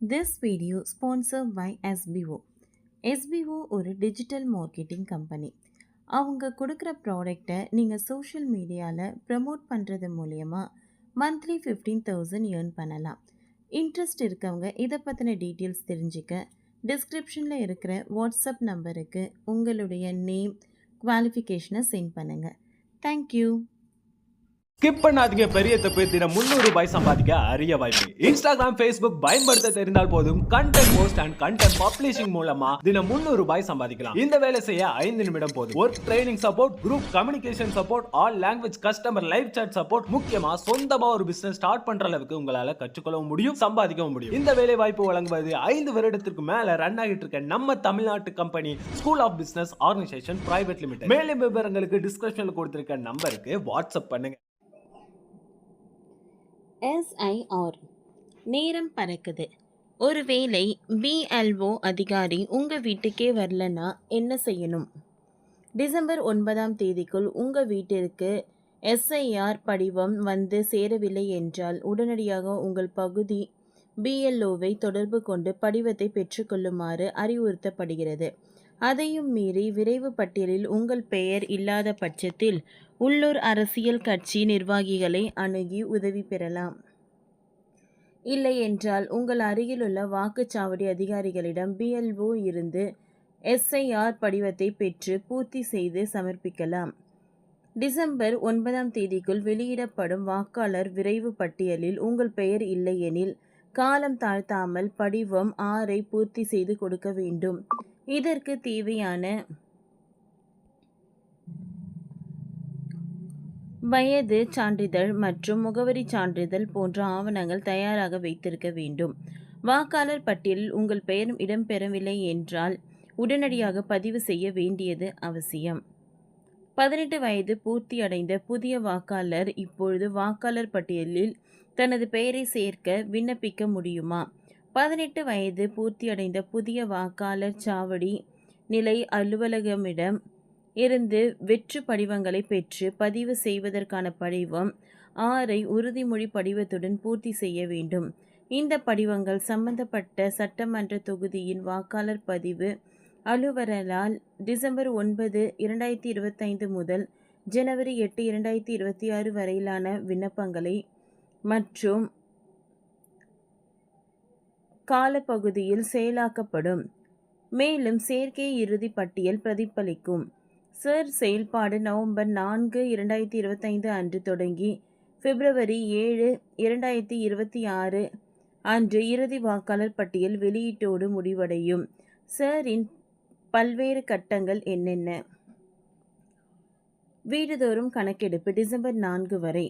This video sponsored by SBO. SBO ஒரு digital marketing company. அவங்க கொடுக்குற ப்ராடக்டை நீங்கள் சோஷியல் மீடியாவில் ப்ரமோட் பண்ணுறது மூலயமா மந்த்லி 15,000 ஏர்ன் பண்ணலாம். இன்ட்ரெஸ்ட் இருக்கவங்க இதை பற்றின டீட்டெயில்ஸ் தெரிஞ்சுக்க டிஸ்கிரிப்ஷனில் இருக்கிற வாட்ஸ்அப் நம்பருக்கு உங்களுடைய நேம் குவாலிஃபிகேஷனை சென்ட் பண்ணுங்கள். தேங்க்யூ. ஸ்கிப் பண்ணாதீங்க, பெரிய தப்பு. தினம் 300 ரூபாய் சம்பாதிக்க அரிய வாய்ப்பு. இன்ஸ்டாகிராம், ஃபேஸ்புக் பயன்படுத்த தெரிந்தால் போதும் content post and content publishing மூலமா தினம் 300 ரூபாய் சம்பாதிக்கலாம். இந்த வேலை செய்ய 5 நிமிடம் போதும். Work training support, group communication support, all language customer live chat support, முக்கியமா சொந்தமா ஒரு பிசினஸ் ஸ்டார்ட் பண்ற அளவுக்கு உங்களால கற்றுக்கொள்ளவும் முடியும், சம்பாதிக்கவும் முடியும். இந்த வேலை வாய்ப்பு வழங்குவது 5 வருடத்திற்கு மேல ரன் ஆகிட்டு இருக்க நம்ம தமிழ்நாட்டு company school of business organisation private limited. மேலும் விவரங்களுக்கு டிஸ்கிரிப்ஷன்ல கொடுத்திருக்க நம்பருக்கு வாட்ஸ்அப் பண்ணுங்க. SIR நேரம் பறக்குது. ஒருவேளை BLO அதிகாரி உங்கள் வீட்டுக்கே வரலன்னா என்ன செய்யணும்? டிசம்பர் 9ஆம் தேதிக்குள் உங்கள் வீட்டிற்கு SIR படிவம் வந்து சேரவில்லை என்றால் உடனடியாக உங்கள் பகுதி BLOவை தொடர்பு கொண்டு படிவத்தை பெற்றுக்கொள்ளுமாறு அறிவுறுத்தப்படுகிறது. அதையும் மீறி விரைவு பட்டியலில் உங்கள் பெயர் இல்லாத பட்சத்தில் உள்ளூர் அரசியல் கட்சி நிர்வாகிகளை அணுகி உதவி பெறலாம். இல்லை என்றால் உங்கள் அருகிலுள்ள வாக்குச்சாவடி அதிகாரிகளிடம் BLO இருந்து SIR படிவத்தை பெற்று பூர்த்தி செய்து சமர்ப்பிக்கலாம். டிசம்பர் 9ஆம் தேதிக்குள் வெளியிடப்படும் வாக்காளர் விரைவு பட்டியலில் உங்கள் பெயர் இல்லையெனில் காலம் தாழ்த்தாமல் படிவம் 6ஐ பூர்த்தி செய்து கொடுக்க வேண்டும். இதற்கு தேவையான வயது சான்றிதழ் மற்றும் முகவரி சான்றிதழ் போன்ற ஆவணங்கள் தயாராக வைத்திருக்க வேண்டும். வாக்காளர் பட்டியலில் உங்கள் பெயர் இடம்பெறவில்லை என்றால் உடனடியாக பதிவு செய்ய வேண்டியது அவசியம். 18 வயது பூர்த்தி அடைந்த புதிய வாக்காளர் இப்பொழுது வாக்காளர் பட்டியலில் தனது பெயரை சேர்க்க விண்ணப்பிக்க முடியுமா? 18 வயது பூர்த்தியடைந்த புதிய வாக்காளர் சாவடி நிலை அலுவலகமிடம் இருந்து வெற்று படிவங்களை பெற்று பதிவு செய்வதற்கான படிவம் 6ஐ உறுதிமொழி படிவத்துடன் பூர்த்தி செய்ய வேண்டும். இந்த படிவங்கள் சம்பந்தப்பட்ட சட்டமன்ற தொகுதியின் வாக்காளர் பதிவு அலுவலரால் டிசம்பர் 9, 2025 முதல் ஜனவரி 8, 2026 வரையிலான விண்ணப்பங்களை மற்றும் காலப்பகுதியில் செயலாக்கப்படும். மேலும் சேர்க்கை இறுதி பட்டியல் பிரதிபலிக்கும். செயல்பாடு நவம்பர் 4, 2025 அன்று தொடங்கி பிப்ரவரி 7, 2026 அன்று இறுதி வாக்காளர் பட்டியல் வெளியீட்டோடு முடிவடையும். இன் பல்வேறு கட்டங்கள் என்னென்ன? வீடுதோறும் கணக்கெடுப்பு டிசம்பர் 4 வரை.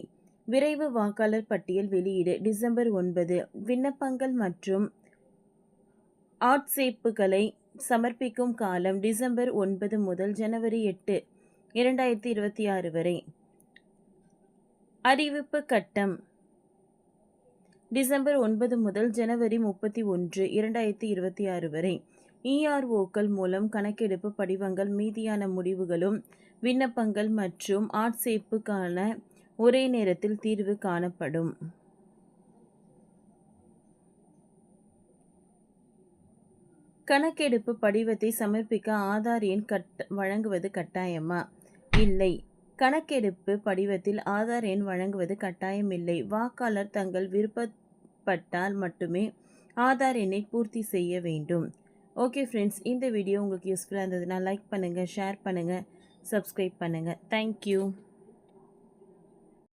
விரைவு வாக்காளர் பட்டியல் வெளியீடு டிசம்பர் 9. விண்ணப்பங்கள் மற்றும் ஆட்சேப்புகளை சமர்ப்பிக்கும் காலம் டிசம்பர் 9 முதல் ஜனவரி 8, 2026 வரை. அறிவிப்பு கட்டம் டிசம்பர் 9 முதல் ஜனவரி 31, 2026 வரை. EROக்கள் மூலம் கணக்கெடுப்பு படிவங்கள் மீதியான முடிவுகளும் விண்ணப்பங்கள் மற்றும் ஆட்சேப்புக்கான ஒரே நேரத்தில் தீர்வு காணப்படும். கணக்கெடுப்பு படிவத்தை சமர்ப்பிக்க ஆதார் எண் வழங்குவது கட்டாயமா? இல்லை. கணக்கெடுப்பு படிவத்தில் ஆதார் எண் வழங்குவது கட்டாயமில்லை. வாக்காளர் தங்கள் விருப்பப்பட்டால் மட்டுமே ஆதார் எண்ணை பூர்த்தி செய்ய வேண்டும். ஓகே ஃப்ரெண்ட்ஸ், இந்த வீடியோ உங்களுக்கு யூஸ்ஃபுல்லாக இருந்ததுன்னா லைக் பண்ணுங்கள், ஷேர் பண்ணுங்கள், சப்ஸ்கிரைப் பண்ணுங்கள். தேங்க்யூ.